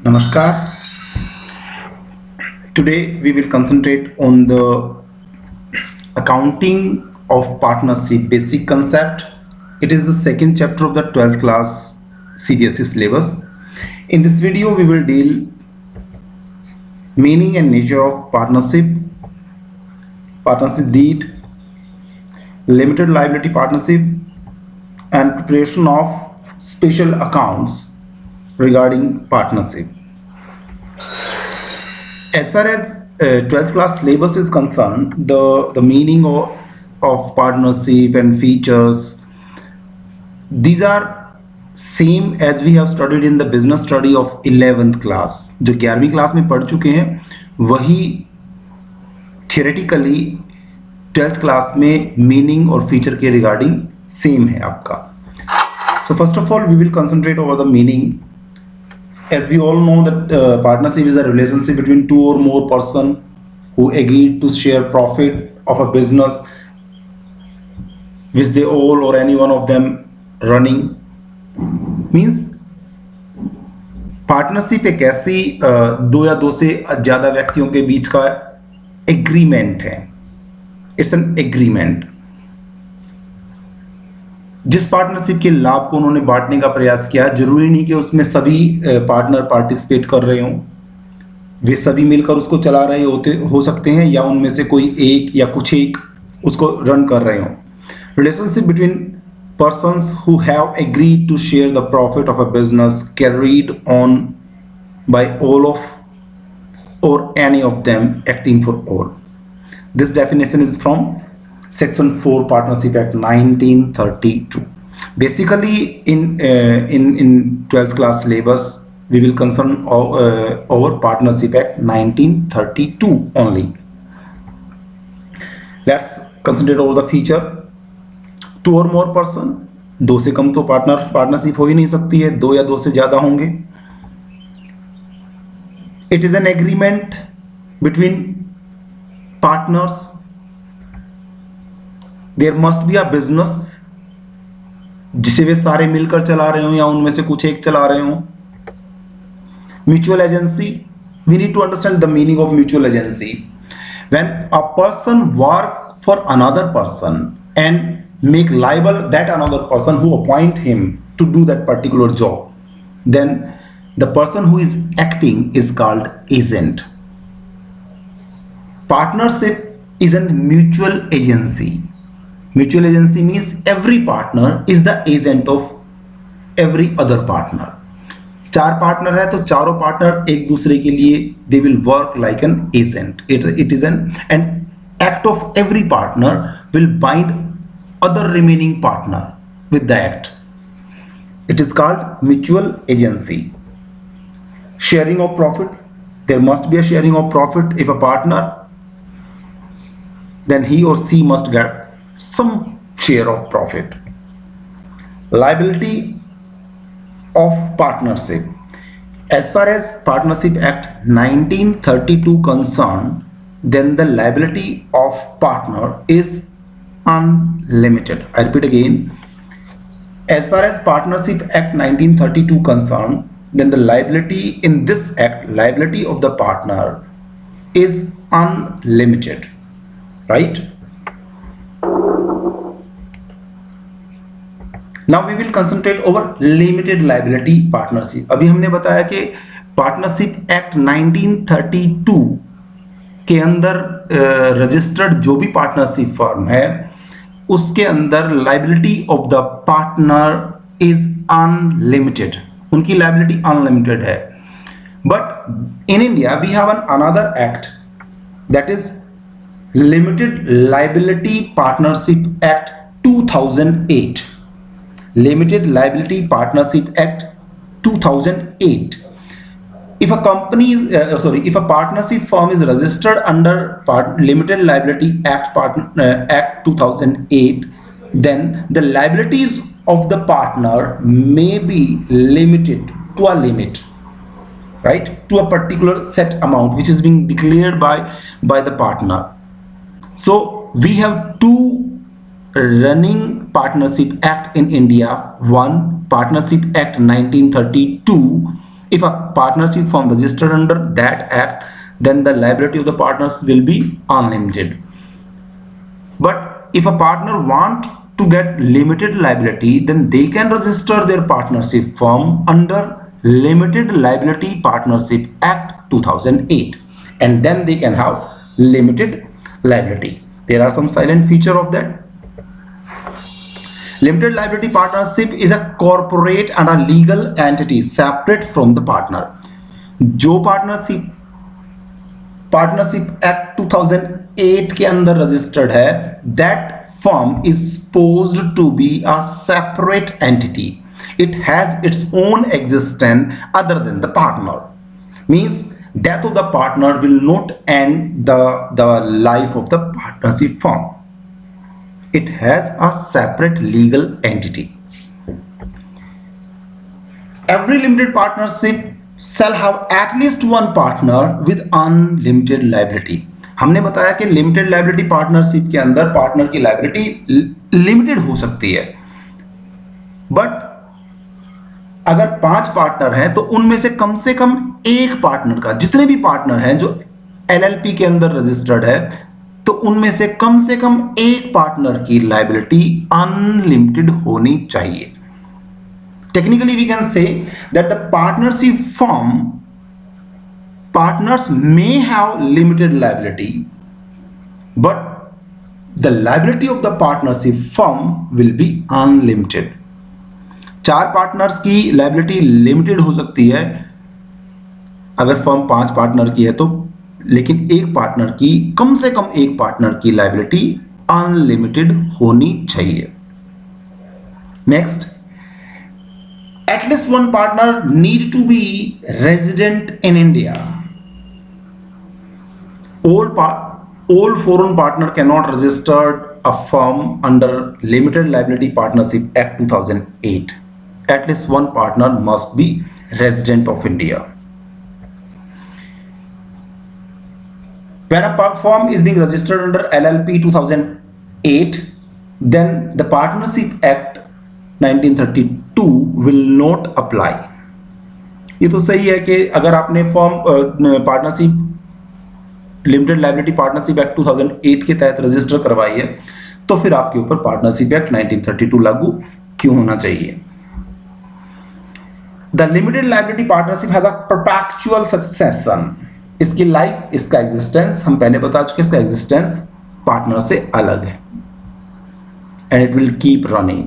Namaskar. Today we will concentrate on the accounting of partnership basic concept. It is the second chapter of the 12th class CBSE syllabus. In this video we will deal meaning and nature of partnership deed, limited liability partnership, and preparation of special accounts regarding partnership. As far as 12th class syllabus is concerned, the meaning of partnership and features, these are same as we have studied in the business study of 11th class. जो 11वीं class में पढ़ चुके हैं वही theoretically 12th class में meaning और feature के रिगार्डिंग सेम है आपका. So first of all we will concentrate over the meaning. As we all know that partnership is a relationship between two or more person who agreed to share profit of a business which they all or any one of them running. Means partnership एक ऐसी दो या दो से ज्यादा व्यक्तियों के बीच का एग्रीमेंट है. It's an agreement. जिस पार्टनरशिप के लाभ को उन्होंने बांटने का प्रयास किया, जरूरी नहीं कि उसमें सभी पार्टनर पार्टिसिपेट कर रहे हों, वे सभी मिलकर उसको चला रहे हो सकते हैं या उनमें से कोई एक या कुछ एक उसको रन कर रहे हों. Relationship between persons who have agreed to share the profit of a business carried on by all of or any of them acting for all. This definition is from Section 4 Partnership Act 1932. Basically, in 12th class syllabus, we will concern over Partnership Act 1932 only. Let's concentrate over the feature. Two और more person, दो से कम तो partnership हो ही नहीं सकती है, दो या दो से ज्यादा होंगे. It is an agreement between partners. There must be a business जिसे वे सारे मिलकर चला रहे हो या उनमें से कुछ एक चला रहे हो. Mutual agency, we need to understand the meaning of mutual agency. When a person work for another person and make liable that another person who appoint him to do that particular job, then the person who is acting is called agent. Partnership is a mutual agency. Mutual agency means every partner is the agent of every other partner. चार partner है तो चारों partner एक दूसरे के लिए they will work like an agent. It is an act of every partner will bind other remaining partner with the act. It is called mutual agency. Sharing of profit, there must be a sharing of profit. If a partner, then he or she must get some share of profit. Liability of partnership. As far as Partnership Act 1932 concerned, then the liability of partner is unlimited. I repeat again, as far as Partnership Act 1932 concerned, then the liability in this act, liability of the partner is unlimited, right? Now we will concentrate over limited liability partnership. अभी हमने बताया कि Partnership Act 1932 के अंदर registered जो भी partnership firm है उसके अंदर liability of the partner is unlimited. उनकी लाइबिलिटी अनलिमिटेड है. But in India we have an another act that is limited liability partnership act 2008. Limited liability partnership act 2008. If a company is if a partnership firm is registered under Limited Liability Act Act 2008, then the liabilities of the partner may be limited to a limit, right, to a particular set amount which is being declared by the partner. So we have two running Partnership Act in India. One, Partnership Act 1932, If a partnership firm registered under that act, then the liability of the partners will be unlimited. But if a partner want to get limited liability, then they can register their partnership firm under Limited Liability Partnership Act 2008, and then they can have limited liability. There are some silent feature of that. Limited liability partnership is a corporate and a legal entity separate from the partner. जो partnership act 2008 के अंदर registered है, that firm is supposed to be a separate entity. It has its own existence other than the partner. Means death of the partner will not end the life of the partnership firm. It has a separate legal entity. Every limited partnership shall have at least one partner with unlimited liability. हमने बताया कि limited liability partnership के अंदर partner की liability limited हो सकती है, but अगर 5 पार्टनर हैं तो उनमें से कम एक पार्टनर का, जितने भी पार्टनर हैं जो एलएलपी के अंदर रजिस्टर्ड है, तो उनमें से कम एक पार्टनर की लायबिलिटी अनलिमिटेड होनी चाहिए. Technically, we can say that the partnership firm partners may have limited liability, but the liability of the partnership firm will be unlimited. 4 partners की लायबिलिटी लिमिटेड हो सकती है अगर फर्म 5 पार्टनर की है तो, लेकिन एक पार्टनर की, कम से कम एक पार्टनर की लायबिलिटी अनलिमिटेड होनी चाहिए. Next, at least one partner need to be resident in India. All foreign partner cannot register a firm under Limited Liability Partnership Act 2008. At least one partner must be resident of India. When a firm is being registered under LLP 2008, then the Partnership Act 1932 will not apply. ये तो सही है कि अगर आपने firm partnership limited liability partnership act 2008 के तहत register करवाई है, तो फिर आपके ऊपर पार्टनरशिप एक्ट 1932 लागू क्यों होना चाहिए. The limited liability partnership has a perpetual succession. इसकी लाइफ, इसका एग्जिस्टेंस हम पहले बता चुके, इसका एग्जिस्टेंस पार्टनर से अलग है, and it will keep running.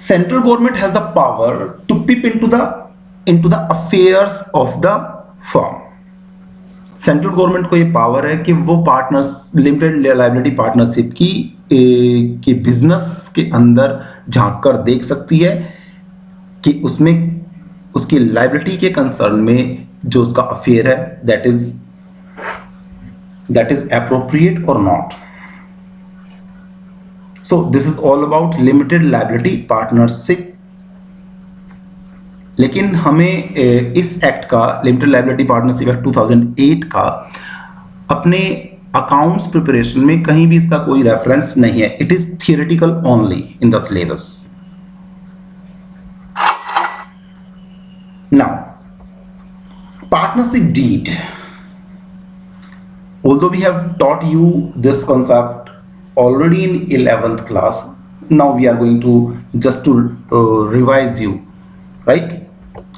Central government has the power to peep into the affairs of the firm. Central government को ये पावर है कि वो पार्टनर्स लिमिटेड लायबिलिटी पार्टनरशिप की बिजनेस के अंदर झांक कर देख सकती है कि उसमें उसकी लायबिलिटी के कंसर्न में जो उसका अफेयर है दैट इज एप्रोप्रिएट और not. So this is all about limited liability partnership. लेकिन हमें इस एक्ट का, लिमिटेड लायबिलिटी पार्टनरशिप एक्ट 2008 का, अपने अकाउंट्स प्रिपरेशन में कहीं भी इसका कोई रेफरेंस नहीं है. It is theoretical only in the syllabus. Now partnership deed. Although we have taught you this concept already in 11th class, now we are going to just to revise you, right?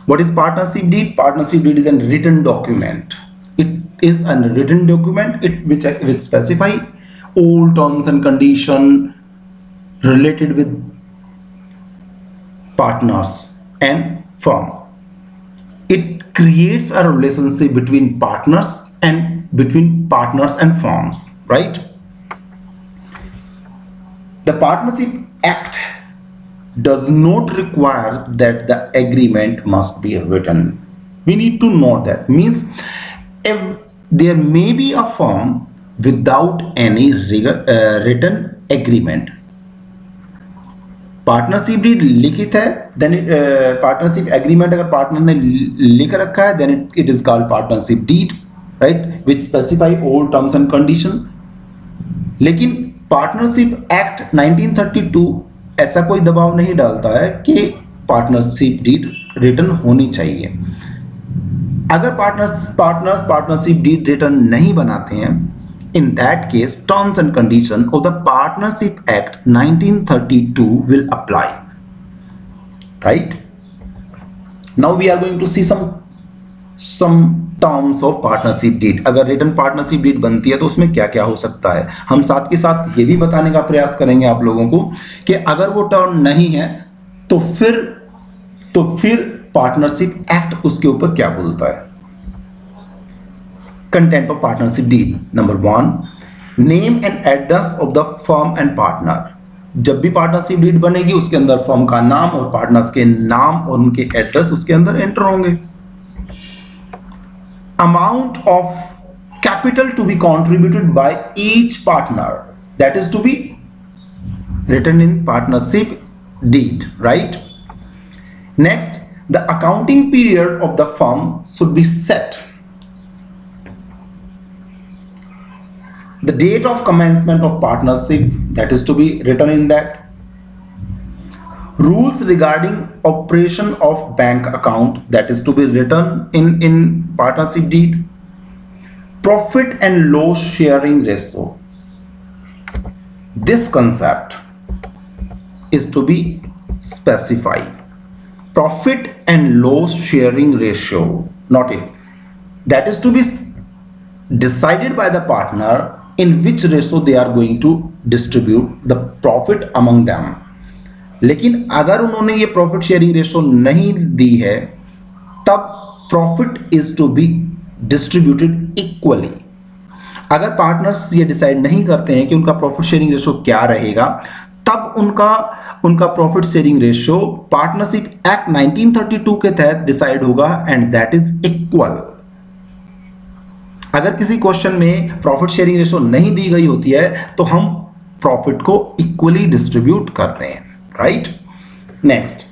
What is partnership deed? Partnership deed is a written document. It is a written document which specify all terms and condition related with partners and firm. It creates a relationship between partners and firms, right? The Partnership Act does not require that the agreement must be written. We need to know that. Means if there may be a firm without any written agreement. Partnership deed लिखित है, then partnership agreement अगर partner ने लिख रखा है, then it is called partnership deed, right, which specify all terms and condition. लेकिन partnership act 1932 ऐसा कोई दबाव नहीं डालता है कि पार्टनरशिप डीड रिटर्न होनी चाहिए। अगर पार्टनरशिप डीड रिटर्न नहीं बनाते हैं, in that case terms and condition of the Partnership Act 1932 will apply, right? Now we are going to see some terms of partnership deed। अगर रिटर्न पार्टनरशिप डीड बनती है तो उसमें क्या क्या हो सकता है, हम साथ के साथ ये भी बताने का प्रयास करेंगे आप लोगों को कि अगर वो टर्म नहीं है तो फिर पार्टनरशिप एक्ट उसके ऊपर क्या बोलता है। Content of partnership deed, number 1, name and address of the firm and partner. जब भी पार्टनरशिप डीड बनेगी उसके अंदर फर्म का नाम और पार्टनर्स के नाम और उनके एड्रेस उसके अंदर एंटर होंगे। Amount of capital to be contributed by each partner, that is to be written in partnership deed, right? Next, the accounting period of the firm should be set. The date of commencement of partnership, that is to be written in that. Rules regarding operation of bank account, that is to be written in partnership deed. Profit and loss sharing ratio, this concept is to be specified. Profit and loss sharing ratio, not it, that is to be decided by the partner in which ratio they are going to distribute the profit among them। लेकिन अगर उन्होंने ये profit sharing ratio नहीं दी है तब profit is to be distributed equally. अगर partners ये डिसाइड नहीं करते हैं कि उनका प्रॉफिट शेयरिंग रेशो क्या रहेगा, तब उनका profit sharing ratio partnership act 1932 के तहत डिसाइड होगा एंड दैट इज इक्वल। अगर किसी क्वेश्चन में प्रॉफिट शेयरिंग रेशो नहीं दी गई होती है तो हम प्रॉफिट को इक्वली डिस्ट्रीब्यूट करते हैं, right? Next,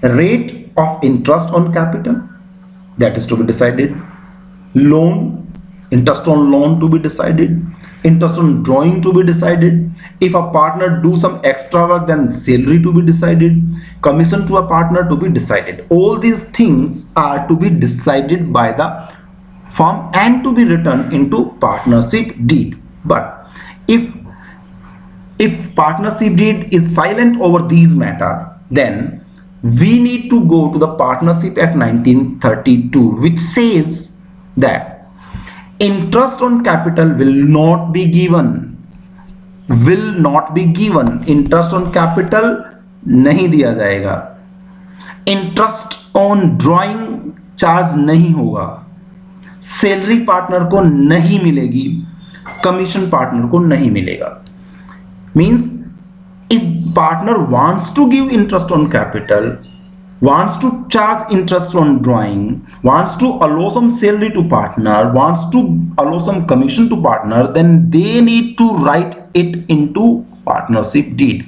rate of interest on capital, that is to be decided. Loan, interest on loan to be decided. Interest on drawing to be decided. If a partner do some extra work, then salary to be decided. Commission to a partner to be decided. All these things are to be decided by the firm and to be written into partnership deed. But if partnership deed is silent over these matter, then we need to go to the Partnership Act 1932, which says that interest on capital will not be given। interest on capital नहीं दिया जाएगा। Interest on drawing charge नहीं होगा। Salary partner को नहीं मिलेगी, commission partner को नहीं मिलेगा। Means if partner wants to give interest on capital, wants to charge interest on drawing, wants to allow some salary to partner, wants to allow some commission to partner, then they need to write it into partnership deed।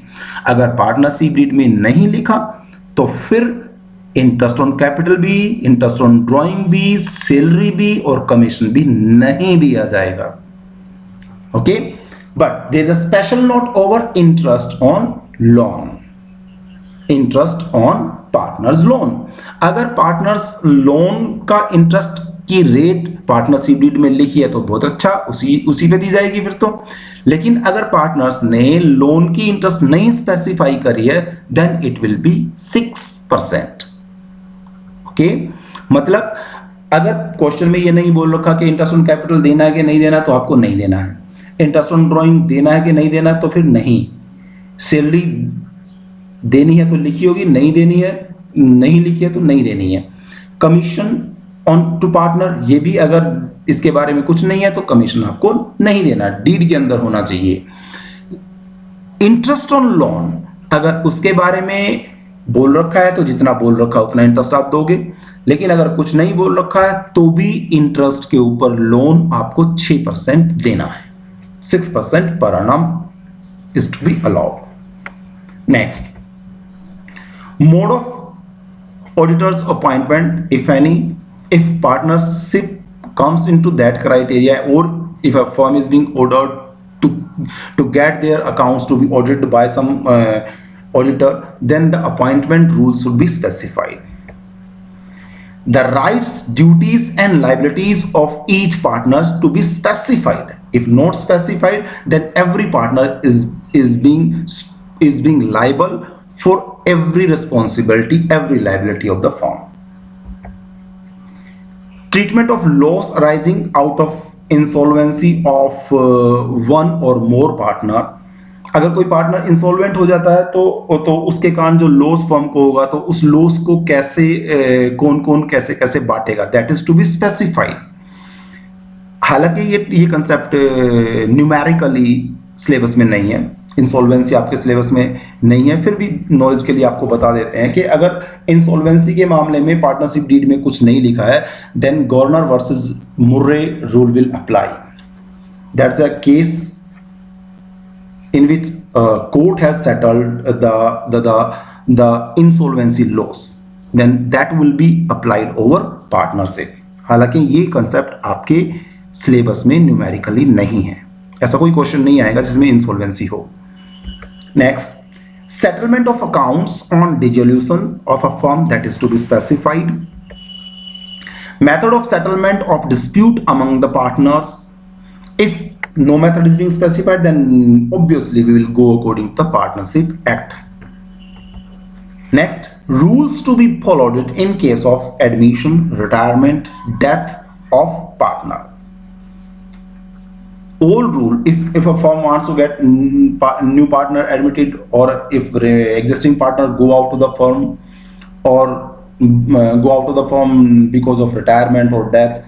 अगर partnership deed में नहीं लिखा तो फिर interest on capital भी, interest on drawing भी, salary भी और कमीशन भी नहीं दिया जाएगा। Okay, but there is a special note over interest on loan, interest on partners loan. अगर पार्टनर्स लोन का इंटरेस्ट की रेट पार्टनरशिप डीड में लिखी है तो बहुत अच्छा, उसी पे दी जाएगी फिर तो। लेकिन अगर पार्टनर्स ने लोन की इंटरेस्ट नहीं स्पेसिफाई करी है then it will be 6%। Okay, मतलब अगर क्वेश्चन में ये नहीं बोल रखा कि इंटरेस्ट ऑन कैपिटल देना है कि नहीं देना तो आपको नहीं देना है, इंटरेस्ट ऑन ड्रॉइंग देना है कि नहीं देना तो फिर नहीं, सैलरी देनी है तो लिखी होगी, नहीं देनी है, नहीं लिखी है तो नहीं देनी है। कमीशन ऑन टू पार्टनर, ये भी अगर इसके बारे में कुछ नहीं है तो कमीशन आपको नहीं देना, डीड के अंदर होना चाहिए। इंटरेस्ट ऑन लोन, अगर उसके बारे में बोल रखा है तो जितना बोल रखा है उतना इंटरेस्ट आप दोगे, लेकिन अगर कुछ नहीं बोल रखा है तो भी इंटरेस्ट के ऊपर लोन आपको 6% देना है। 6% पर annum is to be allowed. Next, mode of auditor's appointment, if any, if partnership comes into that criteria, or if a firm is being ordered to get their accounts to be audited by some auditor, then the appointment rules should be specified. The rights, duties and liabilities of each partner to be specified. If not specified, then every partner is being liable for every responsibility, every liability of the firm. Treatment of loss arising out of insolvency of one or more partner. अगर कोई partner insolvent हो जाता है तो उसके कारण जो loss firm को होगा, तो उस लॉस को कैसे कौन कौन कैसे कैसे बांटेगा, that is to be specified. हालांकि ये कंसेप्ट न्यूमेरिकली सिलेबस में नहीं है, इंसॉल्वेंसी आपके सिलेबस में नहीं है, फिर भी नॉलेज के लिए आपको बता देते हैं कि अगर इंसॉल्वेंसी के मामले में पार्टनरशिप डीड में कुछ नहीं लिखा है, then governor versus Murray rule will apply. That's a case in which court has settled the insolvency loss, then that will be applied over partnership. हालांकि ये कंसेप्ट आपके सिलेबस में न्यूमेरिकली नहीं है, ऐसा कोई क्वेश्चन नहीं आएगा जिसमें इंसॉल्वेंसी हो. Next, settlement of accounts on dissolution of a firm, that is to be specified. Method of settlement of dispute among the partners. If no method is being specified, then obviously we will go according to the Partnership Act. Next, rules to be followed in case of admission, retirement, death of partner. Old rule, if a firm wants to get new partner admitted, or if existing partner go out to the firm or go out to the firm because of retirement or death,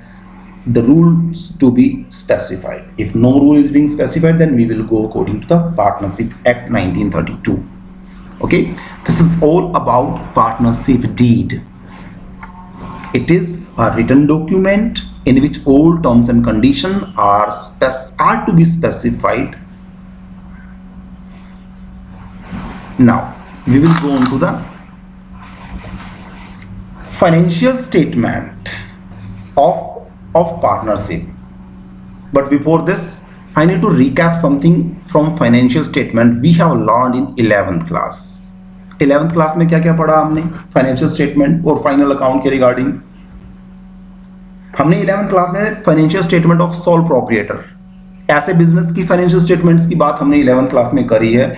the rules to be specified. If no rule is being specified, then we will go according to the Partnership Act 1932. Okay, this is all about partnership deed. It is a written document in which all terms and conditions are to be specified. Now we will go on to the financial statement of partnership. But before this, I need to recap something from financial statement we have learned in 11th class. 11th class में क्या क्या पढ़ा हमने financial statement और final account के regarding. हमने 11th class में financial statement of sole proprietor, ऐसे बिजनेस की फाइनेंशियल स्टेटमेंट्स की बात हमने 11th क्लास में करी है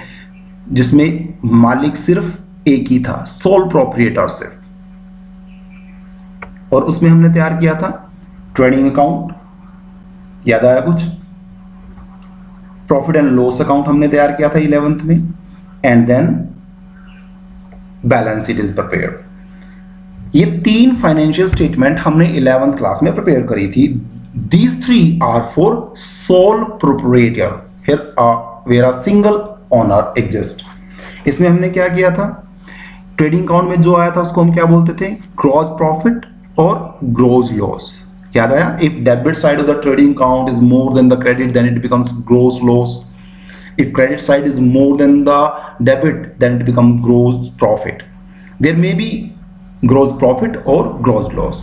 जिसमें मालिक सिर्फ एक ही था, सोल प्रोप्रिएटर से, और उसमें हमने तैयार किया था ट्रेडिंग अकाउंट, याद आया कुछ? प्रॉफिट एंड लॉस अकाउंट हमने तैयार किया था 11th में, and then balance sheet is prepared. ये 3 फाइनेंशियल स्टेटमेंट हमने 11th क्लास में प्रिपेयर करी थी. These 3 are for sole proprietor where a single owner exist. इसमें हमने क्या किया था, ट्रेडिंग अकाउंट में जो आया था उसको हम क्या बोलते थे, ग्रॉस प्रॉफिट और ग्रॉस लॉस. याद आया? If debit side of the trading account is more than the credit, then it becomes gross loss. If credit side is more than the debit, then it becomes gross profit. There may be gross profit or gross loss.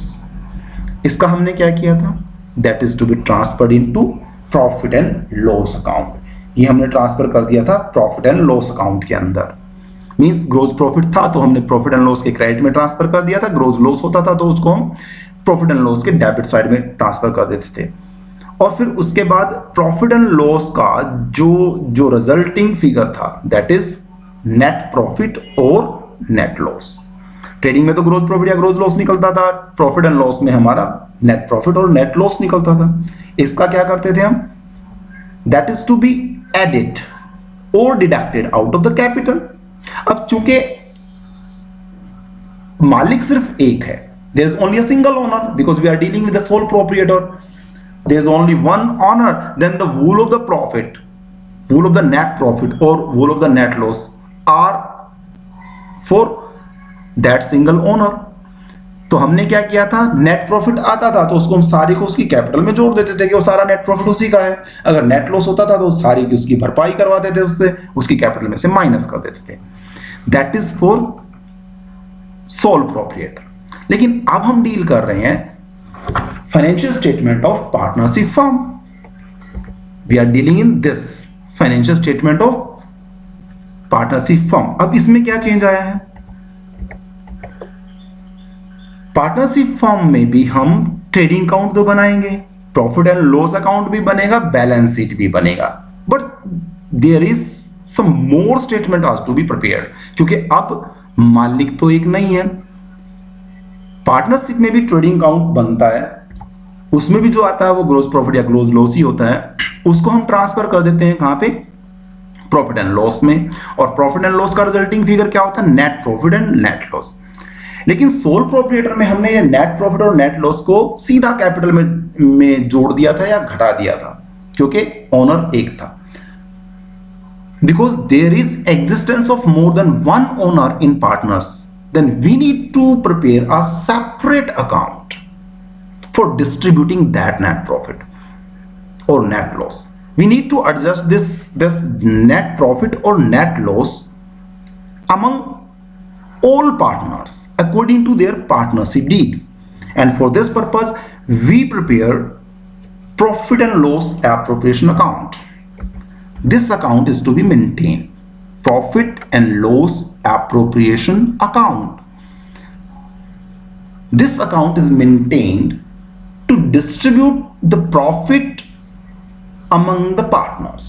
इसका हमने क्या किया था, that is to be transferred into profit and loss account. ये हमने transfer कर दिया था प्रॉफिट एंड लॉस अकाउंट के अंदर. मींस ग्रोस प्रॉफिट था तो हमने प्रॉफिट एंड लॉस के क्रेडिट में ट्रांसफर कर दिया था, ग्रोस लॉस होता था तो उसको हम प्रॉफिट एंड लॉस के डेबिट साइड में ट्रांसफर कर देते थे. और फिर उसके बाद प्रॉफिट एंड लॉस का जो रिजल्टिंग फिगर था, दैट इज नेट प्रॉफिट और नेट लॉस. ट्रेडिंग में तो ग्रोस प्रॉफिट या ग्रोस लॉस निकलता था, प्रॉफिट एंड लॉस में हमारा नेट प्रॉफिट और नेट लॉस निकलता था. इसका क्या करते थे हम, that is to be added और deducted out of the capital. अब चूंकि मालिक सिर्फ एक है, there is only a single owner because we are dealing with the soul proprietor. There is only one owner, then the whole of the profit, whole of the net profit or whole of the net loss are for that single owner. तो हमने क्या किया था, net profit आता था तो उसको हम सारी को उसकी कैपिटल में जोड़ देते थे कि वो सारा नेट प्रॉफिट उसी का है. अगर नेट लॉस होता था तो सारी की उसकी भरपाई करवाते थे, उससे उसकी कैपिटल में से माइनस कर देते थे. That is for sole proprietor. लेकिन अब हम डील कर रहे हैं financial statement of partnership firm. We are dealing in this financial statement of partnership firm. अब इसमें क्या चेंज आया है, पार्टनरशिप फर्म में भी हम ट्रेडिंग अकाउंट तो बनाएंगे, प्रॉफिट एंड लॉस अकाउंट भी बनेगा, बैलेंस शीट भी बनेगा, but there is some more statement has to be prepared, क्योंकि अब मालिक तो एक नहीं है। पार्टनरशिप में भी ट्रेडिंग अकाउंट बनता है, उसमें भी जो आता है वो ग्रोस प्रॉफिट या ग्रोस लॉस ही होता है, उसको हम ट्रांसफर कर देते हैं कहां पे, प्रॉफिट एंड लॉस में, और प्रॉफिट एंड लॉस का रिजल्टिंग फिगर क्या होता है, net profit and net loss. लेकिन सोल प्रोप्रिएटर में हमने ये नेट प्रॉफिट और नेट लॉस को सीधा कैपिटल में जोड़ दिया था या घटा दिया था, क्योंकि ओनर एक था। Because there is existence of more than one owner in partners, then we need to prepare a separate account for distributing that net profit or net loss. We need to adjust this net profit or net loss among all partners according to their partnership deed, and for this purpose we prepare profit and loss appropriation account. This account is to be maintained, profit and loss appropriation account. This account is maintained to distribute the profit among the partners.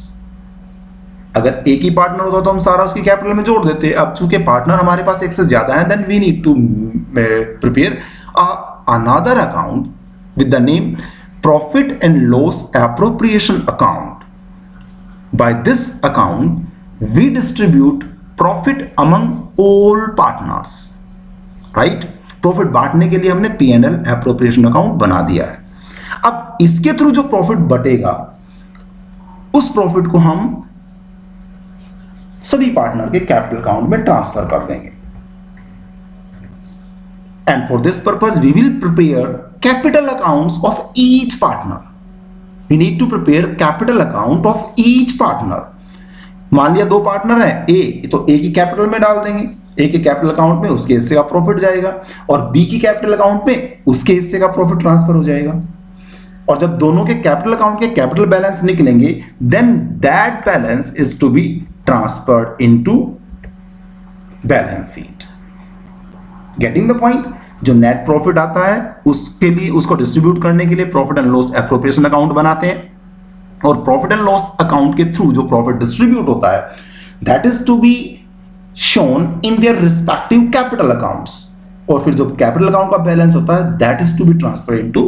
अगर एक ही partner होता तो हम सारा उसकी capital में जोड़ देते, अब चूंकि पार्टनर हमारे पास एक से ज्यादा है, then we need to prepare another account with the name profit and loss appropriation account. By this account we distribute profit among all partners, right? Profit बांटने के लिए हमने P&L एप्रोप्रिएशन अकाउंट बना दिया है। अब इसके थ्रू जो प्रॉफिट बटेगा उस प्रॉफिट को हम सभी पार्टनर के कैपिटल अकाउंट में ट्रांसफर कर देंगे, and for this purpose we will prepare capital accounts of each partner. We need to prepare capital account of each partner. मान लिया दो पार्टनर है, ए तो ए की कैपिटल में डाल देंगे, ए के कैपिटल अकाउंट में उसके हिस्से का प्रॉफिट जाएगा, और बी की कैपिटल अकाउंट में उसके हिस्से का प्रॉफिट ट्रांसफर हो जाएगा। और जब दोनों के कैपिटल अकाउंट के कैपिटल बैलेंस निकलेंगे, then that balance is to be transferred into balance sheet. Getting the point? जो नेट प्रॉफिट आता है उसके लिए, उसको डिस्ट्रीब्यूट करने के लिए profit and loss appropriation account बनाते हैं, और प्रॉफिट एंड लॉस अकाउंट के थ्रू जो प्रॉफिट डिस्ट्रीब्यूट होता है that is to be shown in their respective capital accounts, और फिर जो कैपिटल अकाउंट का बैलेंस होता है that is to be transferred into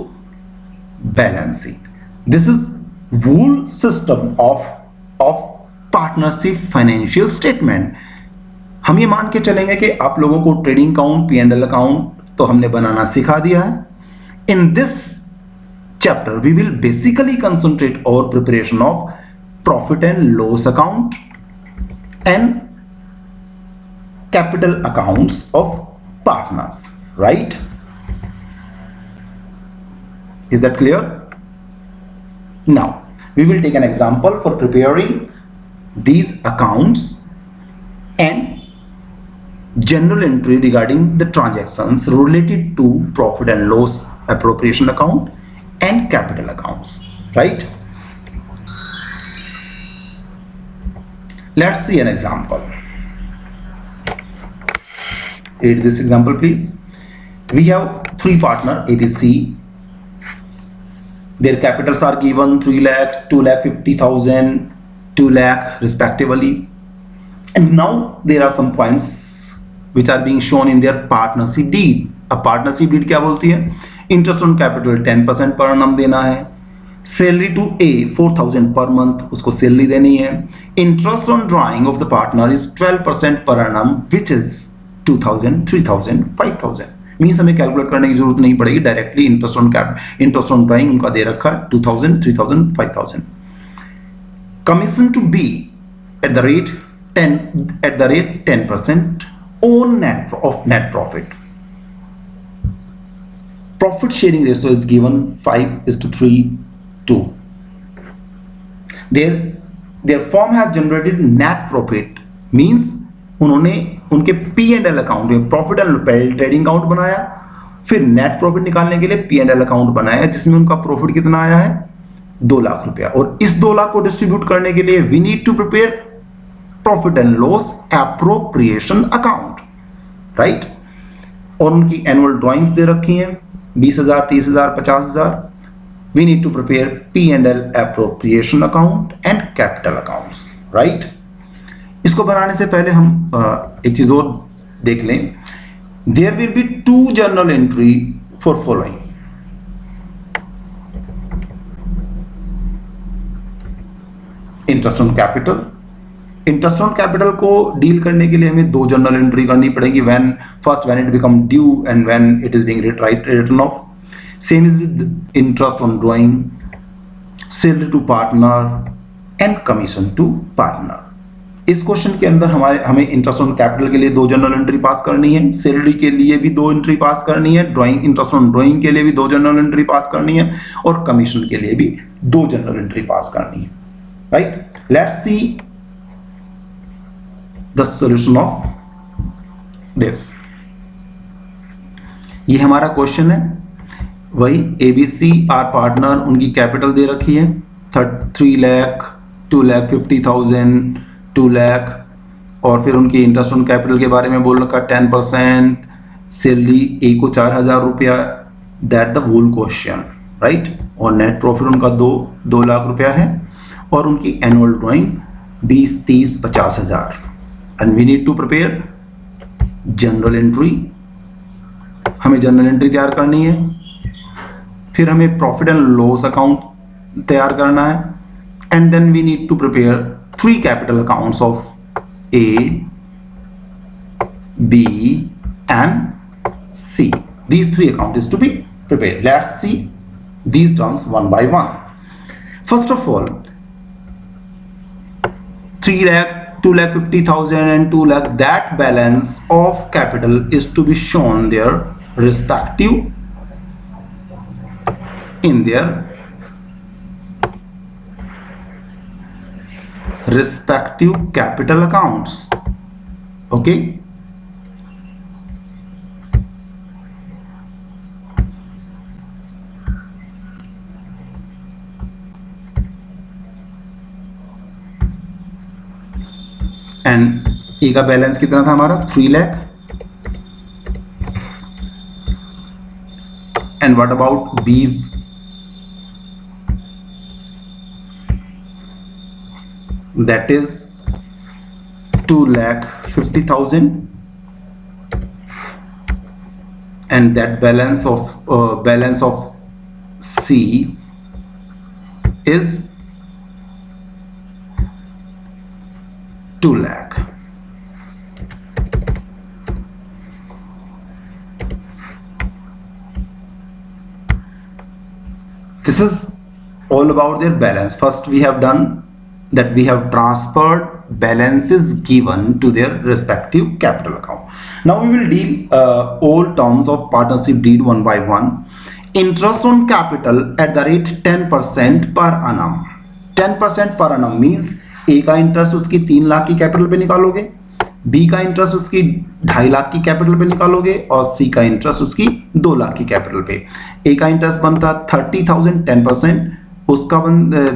balance sheet. This is whole system of partnership financial statement. हम ये मान के चलेंगे कि आप लोगों को ट्रेडिंग अकाउंट, P&L अकाउंट तो हमने बनाना सिखा दिया है। In this chapter we will basically concentrate our preparation of profit and loss account and capital accounts of partners, right? Is that clear? Now we will take an example for preparing these accounts and general entry regarding the transactions related to profit and loss appropriation account and capital accounts, right? Let's see an example. Read this example please. We have three partner ABC. Their capitals are given 3 lakh, 2,50,000, 2 lakh respectively, and now there are some points which are being shown in their partnership deed. अब partnership deed क्या बोलती है? Interest on capital 10% per annum देना है, salary to A 4,000 per month, उसको salary देनी है, interest on drying of the partner is 12% पर annum which is 2,000, 3,000, 5,000। मीन्स हमें कैलकुलेट करने की जरूरत नहीं पड़ेगी, डायरेक्टली इंटरेस्ट ऑन ड्राइंग उनका दे रखा है 2,000, 3,000, 5,000। Commission to be at the rate 10% on net profit. Profit sharing ratio is given 5:3:2. Their firm has generated net profit, means उन्होंने उनके P&L अकाउंट में प्रॉफिट एंड ट्रेडिंग अकाउंट बनाया, फिर net profit निकालने के लिए P&L अकाउंट बनाया जिसमें उनका प्रॉफिट कितना आया है 2 लाख रुपया, और इस 2 लाख को डिस्ट्रीब्यूट करने के लिए we need to prepare profit and loss appropriation account, right. और उनकी एनुअल ड्राइंग्स दे रखी हैं 20,000, 30,000, 50,000। We need to prepare P&L appropriation account and capital accounts, right. इसको बनाने से पहले हम एक चीज और देख लें। There will be 2 journal entry for following. Interest on capital. Interest on capital को डील करने के लिए हमें 2 जर्नल एंट्री करनी पड़ेगी, when it become due and when it is being written off. Same is with interest on drawing, salary to partner and commission to partner. इस question के अंदर हमें इंटरेस्ट ऑन कैपिटल के लिए 2 जर्नल एंट्री पास करनी है, सैलरी के लिए भी 2 एंट्री पास करनी है, ड्राइंग इंटरेस्ट ऑन ड्राइंग के लिए भी 2 जर्नल एंट्री पास करनी है, और कमीशन के लिए भी 2 जर्नल एंट्री पास करनी है, right. Let's see the solution of this. ये हमारा क्वेश्चन है, वही ABC आर पार्टनर, उनकी कैपिटल दे रखी है 3 लाख, 2,50,000, 2 लाख, और फिर उनकी इंटरेस्ट ऑन कैपिटल के बारे में बोल रखा 10%, सैलरी A को 4,000 रुपया, that the whole question, right. और नेट प्रॉफिट उनका 2 लाख रुपया है, और उनकी annual drawing 20, 30, 50,000। And we need to prepare general entry. हमें जनरल एंट्री तैयार करनी है, फिर हमें प्रॉफिट एंड लॉस अकाउंट तैयार करना है, and then we need to prepare 3 capital accounts of A, B and C. These 3 accounts is to be prepared. Let's see these terms one by one. First of all, 3 lakh, 2,50,000 and 2 lakh, that balance of capital is to be shown their respective in their respective capital accounts, okay। And A का balance कितना था हमारा 3 lakh, and what about B's, that is 2,50,000, and that balance of C is 2 lakh. This is all about their balance. First we have done that, we have transferred balances given to their respective capital account. Now we will deal all terms of partnership deed one by one. Interest on capital at the rate 10% per annum. 10% per annum means A का interest उसकी 3 लाख की capital पे निकालोगे, B का interest उसकी 2.5 लाख की capital पे निकालोगे, और C का इंटरेस्ट उसकी 2 लाख की कैपिटल पे। A का इंटरेस्ट बनता 30,000 10%, उसका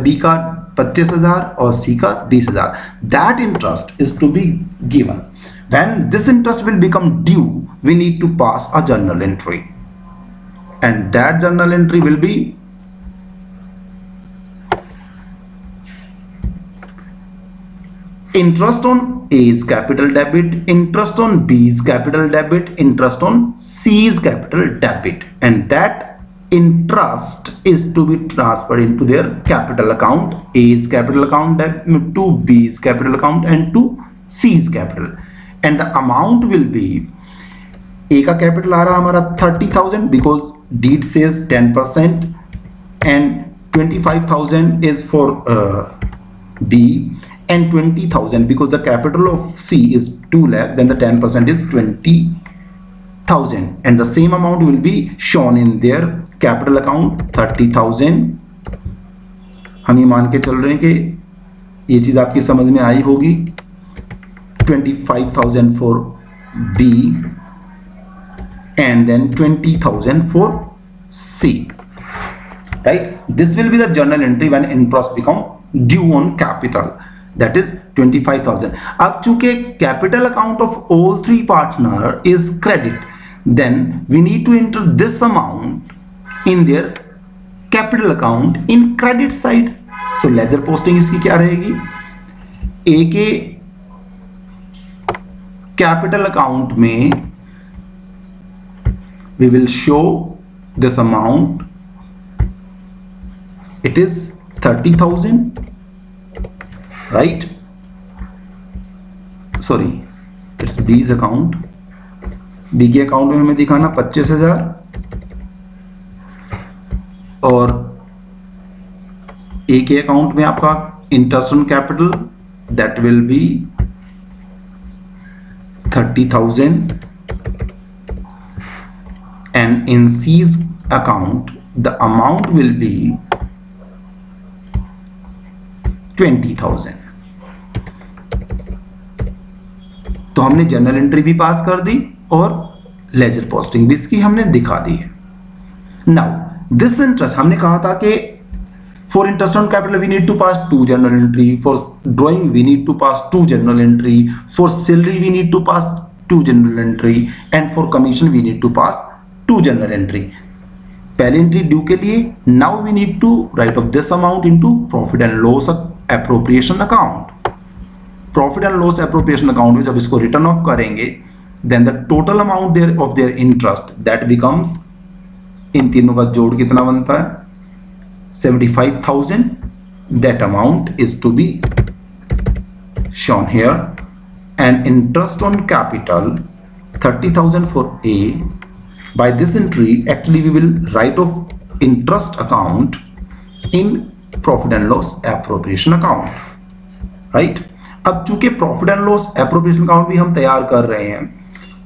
B का 25,000 और C का 20,000। That interest is to be given. When this interest will become due, we need to pass a journal entry, and that journal entry will be interest on A's capital debit, interest on B's capital debit, interest on C's capital debit, and that interest is to be transferred into their capital account, A's capital account to B's capital account and to C's capital, and the amount will be, A का capital आ रहा हमारा 30,000 because deed says 10%, and 25,000 is for B, and 20,000 because the capital of C is 2 lakh, then the 10% is 20,000, and the same amount will be shown in their capital account 30,000। हम ये मान के चल रहे हैं कि ये चीज आपकी समझ में आई होगी। 25,000 for B and then 20,000 for C, right? This will be the journal entry when interest become due on capital, that is 25,000. अब चूंकि capital account of all three partner is credit, then we need to enter this amount in their capital account in credit side. So ledger posting इसकी क्या रहेगी? A के capital account में we will show this amount. It is 30,000, right? Sorry, it's B's account. B के account में हमें दिखाना 25,000 और A के अकाउंट में आपका interest on capital that will be 30,000, and in C's account the amount will be 20,000. तो हमने जर्नल एंट्री भी पास कर दी और लेजर पोस्टिंग भी इसकी हमने दिखा दी है. नाउ दिस इंटरेस्ट हमने कहा था कि for interest on capital we need to pass 2 journal entry, for drawing we need to pass 2 journal entry, for salary we need to pass 2 journal entry, and for commission we need to pass 2 journal entry. पहली entry due के लिए now we need to write off this amount into profit and loss appropriation account. Profit and loss appropriation account में जब इसको return off करेंगे then the total amount there of there interest that becomes, इन तीनों का जोड़ कितना बनता है 75,000. That amount is to be shown here, and interest on capital 30,000 for A. By this entry actually we will write off interest account in profit and loss appropriation account, right? अब चूंकि profit and loss appropriation account भी हम तैयार कर रहे हैं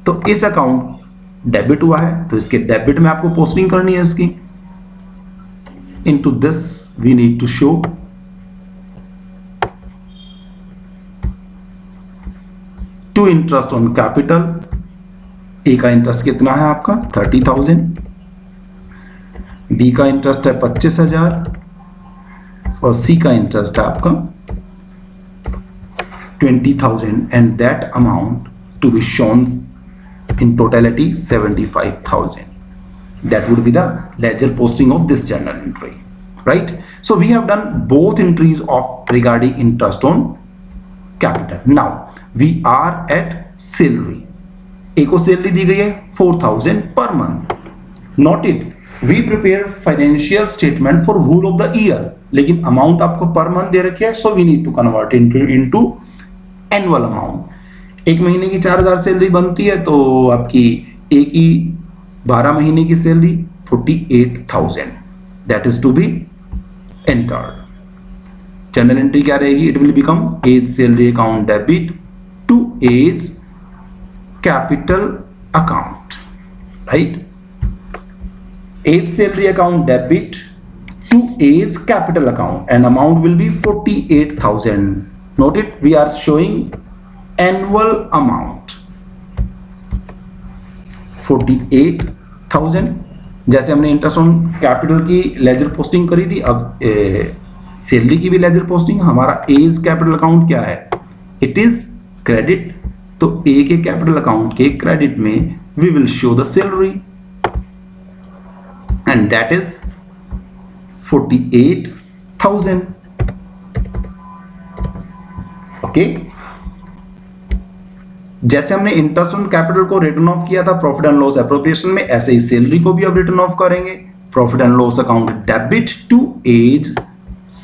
तो इस अकाउंट डेबिट हुआ है तो इसके डेबिट में आपको पोस्टिंग करनी है इसकी. Into this we need to show to interest on capital. A का इंटरेस्ट कितना है आपका 30,000, बी का इंटरेस्ट है 25,000 और सी का इंटरेस्ट है आपका 20,000, and that amount to be shown in totality 75,000. That would be the ledger posting of this journal entry, right? So we have done both entries of regarding interest on capital. Now we are at salary. एक को salary दी गई है 4,000 per month. Noted, we prepare financial statement for whole of the year, लेकिन amount आपको per month दे रखी है, so we need to convert into annual amount. एक महीने की 4,000 सैलरी बनती है तो आपकी एक ही 12 महीने की salary 48,000 that is to be entered. General entry क्या रहेगी? It will become A's salary account debit to A's capital account, right? A's salary account debit to A's capital account and amount will be 48,000. Note it, we are showing annual amount 48,000. जैसे हमने interest on capital की ledger posting करी थी, अब salary की भी ledger posting. हमारा A's capital account क्या है? It is credit. तो ए के कैपिटल अकाउंट के क्रेडिट में we will show the salary and that is 48,000. जैसे हमने इंटरेस्ट ऑन कैपिटल को रिटर्न ऑफ किया था प्रॉफिट एंड लॉस एप्रोप्रिएशन में, ऐसे ही सैलरी को भी अब रिटर्न ऑफ करेंगे. Profit and loss account debit to A's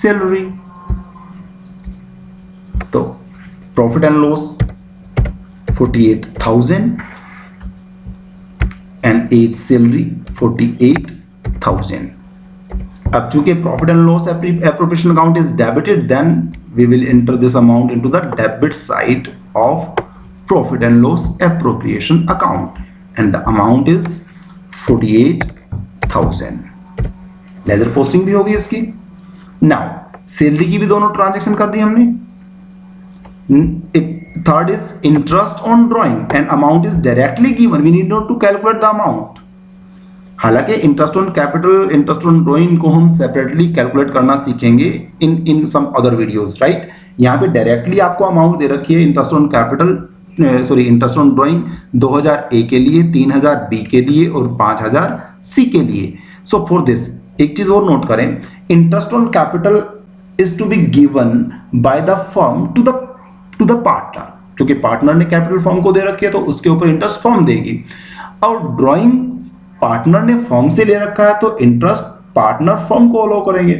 salary. तो profit and loss 48,000 and A's salary 48,000. अब चूंकि profit and loss appropriation account is debited, then we will enter this amount into the debit side of profit and loss appropriation account, and the amount is 48,000. Ledger posting भी होगी इसकी. Now salary की भी दोनों transaction कर दी हमने. Third is interest on drawing and amount is directly given, we need not to calculate the amount. हालांकि interest on capital, interest on drawing को हम सेपरेटली कैलकुलेट करना सीखेंगे in some other videos, right. यहाँ पे डायरेक्टली आपको amount दे रखी है interest on capital, sorry interest on drawing 2000 A के लिए, 3000 बी के लिए और 5000 सी के लिए। सो फॉर दिस एक चीज और नोट करें, interest on capital is to be given by the firm to the partner, क्योंकि पार्टनर ने कैपिटल फर्म को दे रखी है तो उसके ऊपर इंटरेस्ट फर्म देगी, और ड्राइंग पार्टनर ने फर्म से ले रखा है तो इंटरेस्ट पार्टनर फर्म को अलाउ करेंगे।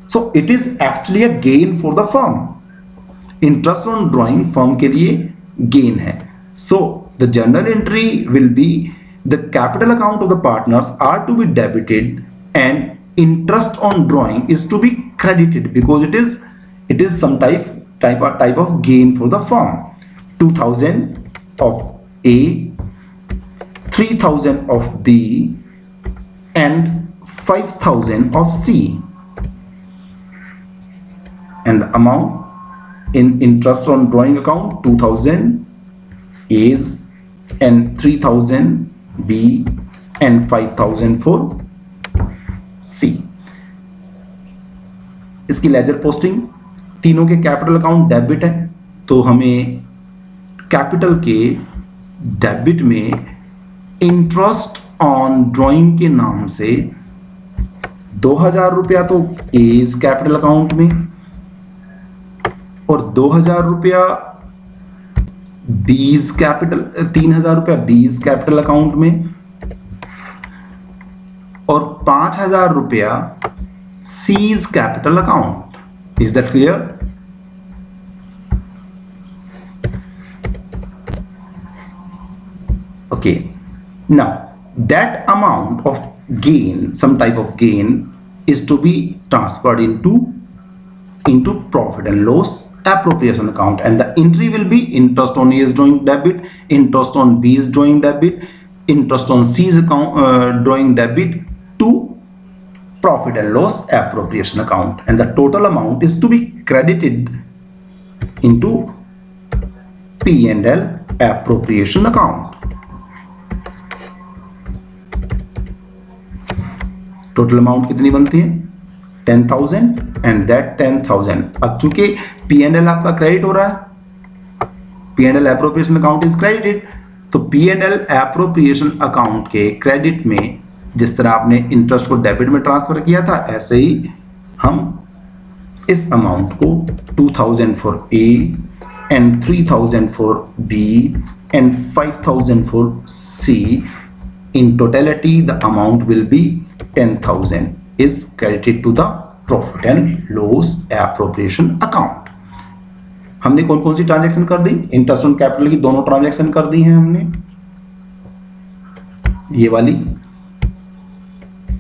So it is actually a gain for the firm. Interest on drawing firm के लिए गेन है। So the journal entry will be the capital account of the partners are to be debited and interest on drawing is to be credited because it is some type of gain for the firm. 2000 of A, 3000 of B and 5000 of C, and the amount in interest on drawing account 2000 A's and 3000 B and 5000 for सी। इसकी ledger posting, तीनों के capital account debit है तो हमें capital के debit में interest on drawing के नाम से 2000 रुपया तो एज कैपिटल अकाउंट में और 2000 रुपया बीज कैपिटल, 3000 रुपया बीज कैपिटल अकाउंट में और 5000 रुपया C's capital account. Is that clear? Okay, now that amount of gain, some type of gain is to be transferred into profit and loss appropriation account, and the entry will be interest on A's drawing debit, interest on B's drawing debit, interest on C's account drawing debit to profit and loss appropriation account, and the total amount is to be credited into P&L appropriation account. Total amount कितनी बनती है? 10,000 and that 10,000। अब चूंकि P&L आपका credit हो रहा है, P&L appropriation account is credited, तो P&L appropriation account के क्रेडिट में जिस तरह आपने इंटरेस्ट को डेबिट में ट्रांसफर किया था, ऐसे ही हम इस अमाउंट को 2000 for A and 3000 for B and 5000 for C, in totality the amount will be 10,000 is credited to the profit and loss appropriation account. हमने कौन कौन सी ट्रांजैक्शन कर दी? इंटरेस्ट ऑन कैपिटल की दोनों ट्रांजैक्शन कर दी हैं हमने, ये वाली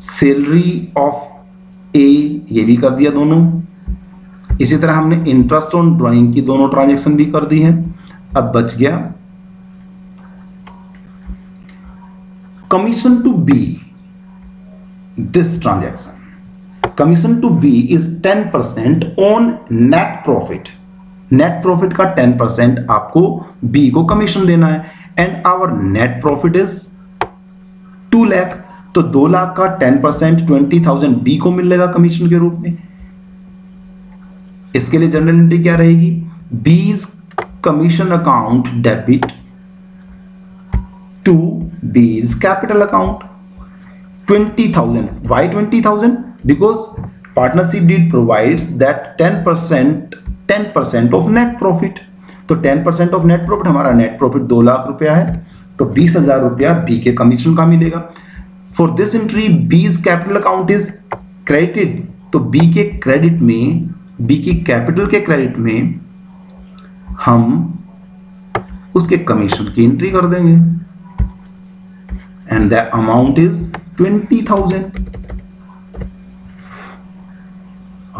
सैलरी ऑफ ए ये भी कर दिया दोनों। इसी तरह हमने इंटरेस्ट ऑन ड्राइंग की दोनों ट्रांजैक्शन भी कर दी है। अब बच गया commission to be, this transaction commission to be is 10% on net profit. Net profit का 10% आपको बी को कमीशन देना है, and our net profit is 2 lakh, तो 2 लाख का 10% 20,000 बी को मिलेगा कमीशन के रूप में। इसके लिए जनरल एंट्री क्या रहेगी? B's commission account debit to B's capital account 20,000। Why 20,000? Because partnership deed provides that 10% of net profit। तो 10% ऑफ नेट प्रॉफिट, हमारा नेट प्रॉफिट 2 लाख रुपया है, तो 20,000 रुपया बी के कमीशन का मिलेगा। फॉर दिस एंट्री बीज कैपिटल अकाउंट इज क्रेडिटेड, तो बी के क्रेडिट में, बी की कैपिटल के क्रेडिट में हम उसके कमीशन की एंट्री कर देंगे, and the amount is 20,000।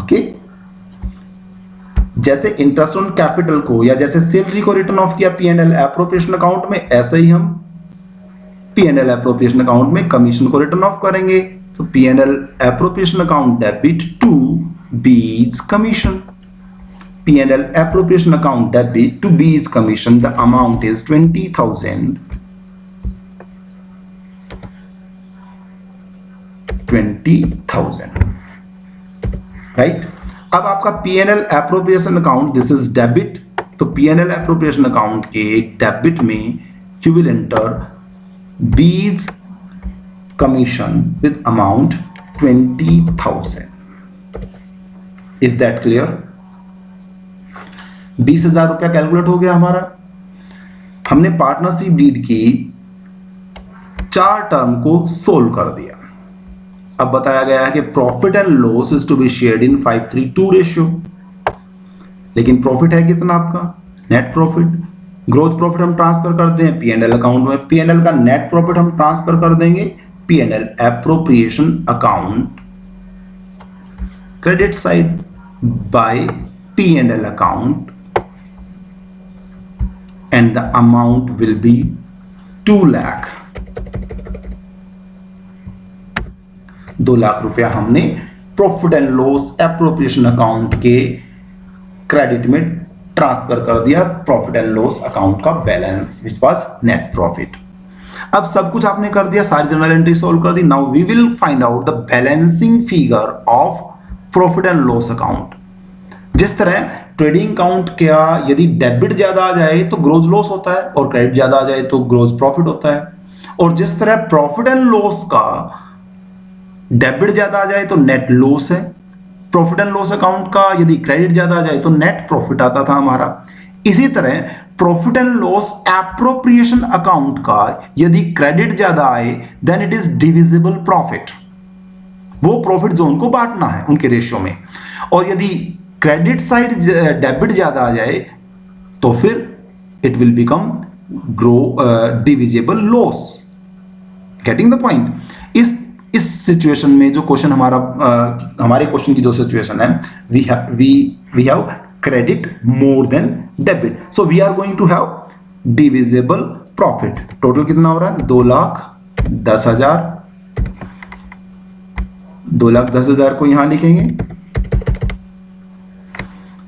Okay, जैसे इंटरेस्ट ऑन कैपिटल को या जैसे सैलरी को रिटर्न ऑफ किया P&L एप्रोप्रिएशन अकाउंट में, ऐसे ही हम P&L एप्रोप्रिएशन अकाउंट में कमीशन को रिटर्न ऑफ करेंगे। तो P&L appropriation account debit to B's commission, P&L appropriation account debit to B's commission, the amount is 20,000 20,000, right. अब आपका P&L appropriation account, this is debit, तो P&L एप्रोप्रिएशन अकाउंट के debit में you will enter बीज commission with amount 20,000। Is that clear? 20,000 रुपया calculate हो गया हमारा। हमने पार्टनरशिप डीड की 4 टर्म को सोल्व कर दिया। अब बताया गया है कि profit and loss is to be shared in 5:3 ratio, लेकिन प्रॉफिट है कितना आपका? Net profit. ग्रोथ प्रॉफिट हम ट्रांसफर कर दें P&L अकाउंट में, P&L का नेट प्रॉफिट हम ट्रांसफर कर देंगे P&L appropriation account credit side by P&L account, and the amount will be 2 lakh. 2 lakh रुपया हमने profit and loss appropriation account के क्रेडिट में ट्रांसफर कर दिया प्रॉफिट एंड लॉस अकाउंट का balance which was net profit. अब सब कुछ आपने कर दिया, सारी जनरल एंट्री सोल्व कर दी। Now we will find out the balancing figure of profit and loss account. जिस तरह ट्रेडिंग अकाउंट क्या, यदि डेबिट ज्यादा आ जाए तो ग्रोस लॉस होता है और क्रेडिट ज्यादा आ जाए तो ग्रोस प्रॉफिट होता है, और जिस तरह प्रॉफिट एंड लॉस का डेबिट ज्यादा आ जाए तो नेट लॉस है, प्रॉफिट एंड लॉस अकाउंट का यदि क्रेडिट ज्यादा आ जाए तो नेट प्रॉफिट आता था हमारा। इसी तरह profit and loss appropriation account का यदि क्रेडिट ज्यादा आए then it is divisible profit. वो प्रॉफिट जो उनको बांटना है उनके रेशियो में, और यदि क्रेडिट साइड डेबिट ज्यादा आ जाए तो फिर it will become divisible loss. Getting the point? इस सिचुएशन में जो क्वेश्चन हमारे क्वेश्चन की जो सिचुएशन है, we have credit more than debit, so we are going to have divisible profit. Total कितना हो रहा है? 2,10,000। 2,10,000 को यहां लिखेंगे,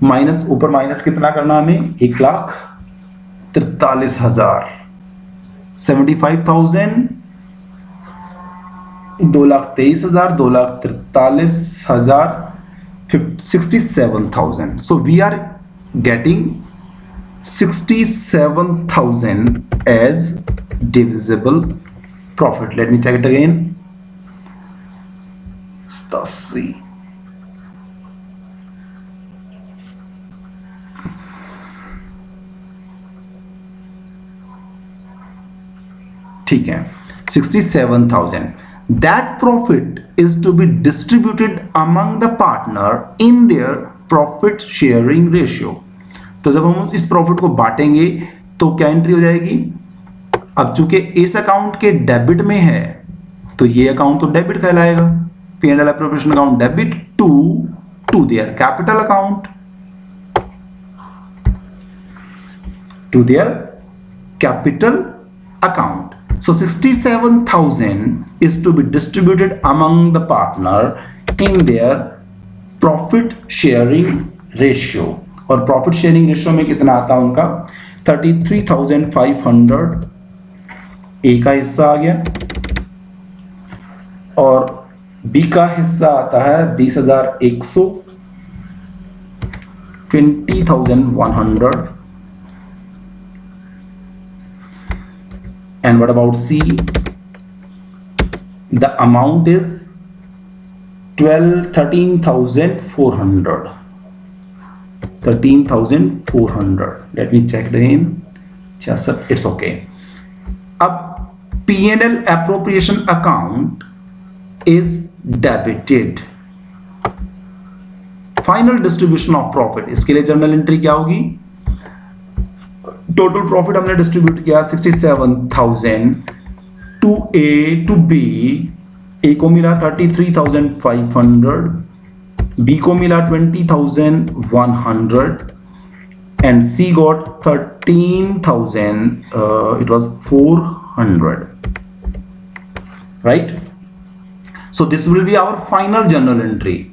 माइनस, ऊपर माइनस कितना करना हमें? 1,43,000। 75,000, 2,23,000, 2,43,000, 67,000. So we are getting 67,000 as divisible profit. Let me check it again. 87. ठीक है, 67,000. That profit is to be distributed among the partner in their profit sharing ratio. तो जब हम इस प्रॉफिट को बांटेंगे तो क्या एंट्री हो जाएगी? अब चूंकि इस अकाउंट के डेबिट में है तो ये अकाउंट तो डेबिट कहलाएगा, P&L appropriation account debit to their capital account, to their capital account. So 67,000 is to be distributed among the partner in their profit sharing ratio. और profit sharing ratio में कितना आता है उनका? 33,500 A का हिस्सा आ गया, और B का हिस्सा आता है 20,100, 20,100. And what about C? The amount is 13,400. 13,400. Let me check it again. Just it's okay. अब P&L appropriation account is debited. Final distribution of profit. इसके लिए जर्नल एंट्री क्या होगी? टोटल प्रॉफिट हमने डिस्ट्रीब्यूट किया 67,000 to A to B. A को मिला 33,500, B को मिला 20,100 and C got 13,000, it was 400, right? So this will be our final journal entry.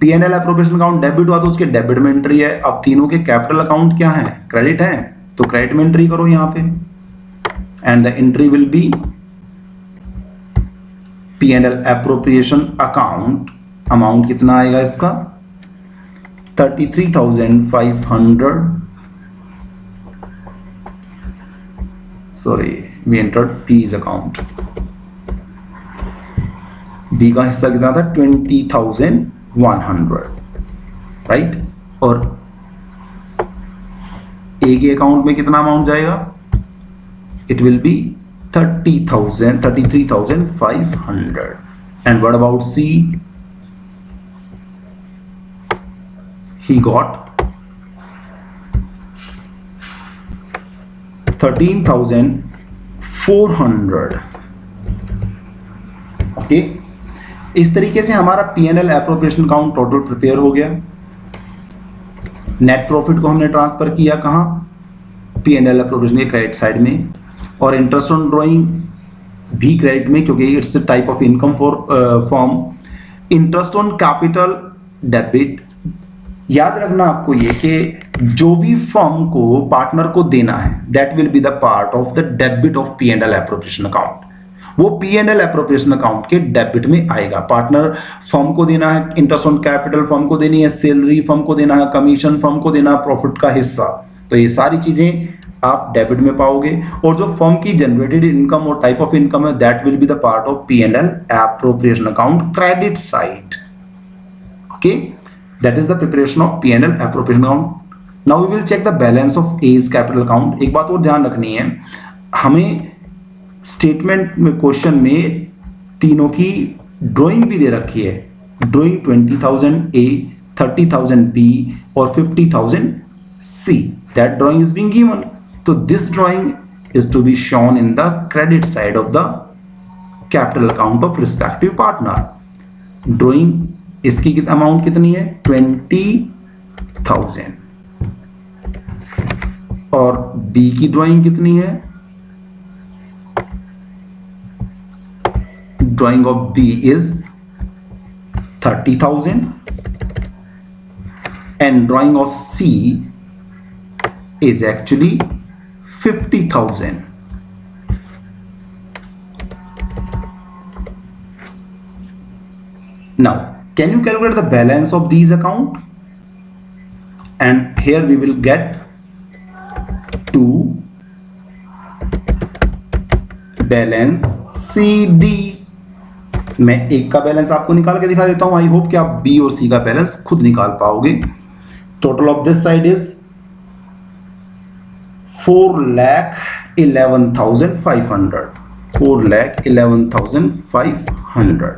P&L appropriation account debit हुआ तो उसके डेबिट में एंट्री है। अब तीनों के कैपिटल अकाउंट क्या है? क्रेडिट है, तो क्रेडिट में एंट्री करो यहां पे, and the entry will be P&L appropriation account, amount कितना आएगा इसका 33,500, sorry we entered P's account, B का हिस्सा कितना था 20,100, राइट। और A के अकाउंट में कितना अमाउंट जाएगा, it will B 33,500। And what about C, he got 13,400। Okay, इस तरीके से हमारा P&L appropriation account total prepare हो गया। नेट प्रॉफिट को हमने ट्रांसफर किया कहां, P&L एप्रोप्रिएशन के क्रेडिट साइड में, और इंटरेस्ट ऑन ड्रॉइंग भी क्रेडिट में, क्योंकि it's a type of income for form. Interest on capital debit. याद रखना आपको ये कि जो भी फर्म को पार्टनर को देना है that will be the part of the debit of P&L appropriation account, वो P&L एप्रोप्रिएशन अकाउंट के डेबिट में आएगा। पार्टनर फर्म को देना है इंटरेस्ट ऑन कैपिटल, फर्म को देनी है सैलरी, फर्म को देना है कमीशन, फर्म को देना है प्रॉफिट का हिस्सा, तो ये सारी चीजें आप डेबिट में पाओगे। और जो फर्म की जनरेटेड इनकम और टाइप ऑफ इनकम है that will be the part of P&L appropriation account credit side. Okay, that is the preparation of P&L appropriation account. Now we will check the balance of A's capital account. एक बात और ध्यान रखनी है, हमें statement में question में तीनों की ड्राइंग भी दे रखी है। ड्राइंग 20,000 A, 30,000 B और 50,000 C. That drawing is being given. So this drawing is to be shown in the credit side of the capital account of respective partner. Drawing इसकी amount कितनी है 20,000, और B की drawing कितनी है, drying of B is 30,000 and drying of C is actually 50,000। Now can you calculate the balance of these account? And here we will get to balance CD. मैं एक का बैलेंस आपको निकाल के दिखा देता हूं। आई होप कि आप B और C का बैलेंस खुद निकाल पाओगे। Total of this side is 4,11,500, 4,11,500,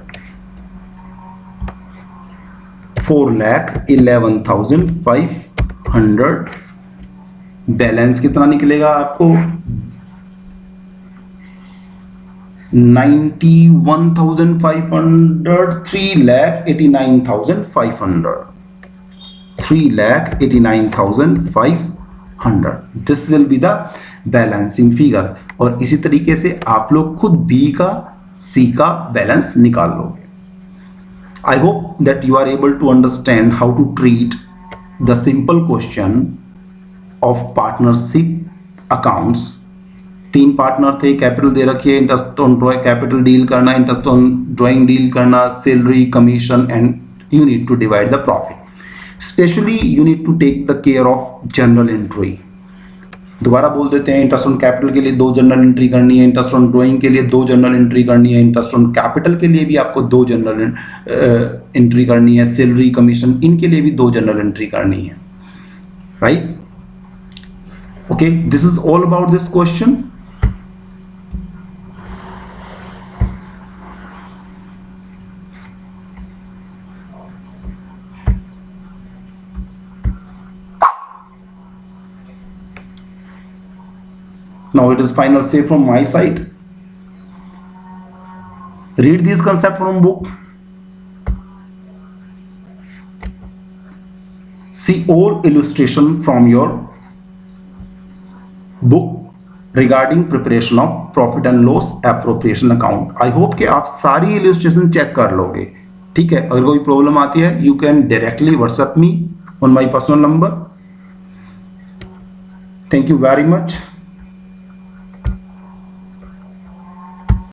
4,11,500। Balance कितना निकलेगा आपको 91,500, 3,89,500, 3,89,500। This will be the balancing figure. और इसी तरीके से आप लोग खुद B का C का बैलेंस निकाल लोगे। I hope that you are able to understand how to treat the simple question of partnership accounts. 3 partner थे, कैपिटल दे रखी है, इंटरेस्ट ऑन कैपिटल डील करना, इंटरेस्ट ऑन ड्राइंग डील करना, salary, commission, and you need to divide the profit. Especially you need to take the care of journal entry. दोबारा बोल देते हैं, interest on capital के लिए 2 जर्नल एंट्री करनी है, इंटरेस्ट ऑन ड्राइंग के लिए 2 जर्नल एंट्री करनी है, इंटरेस्ट ऑन कैपिटल के लिए भी आपको 2 जर्नल एंट्री करनी है, सैलरी, कमीशन, इनके लिए भी 2 जर्नल एंट्री करनी है, right? Okay, this is all about this question. Now it is final say from my side. Read these concepts from book. See all illustration from your book regarding preparation of profit and loss appropriation account. I hope कि आप सारी illustration check कर लोगे, ठीक है? अगर कोई problem आती है you can directly WhatsApp me on my personal number. Thank you very much.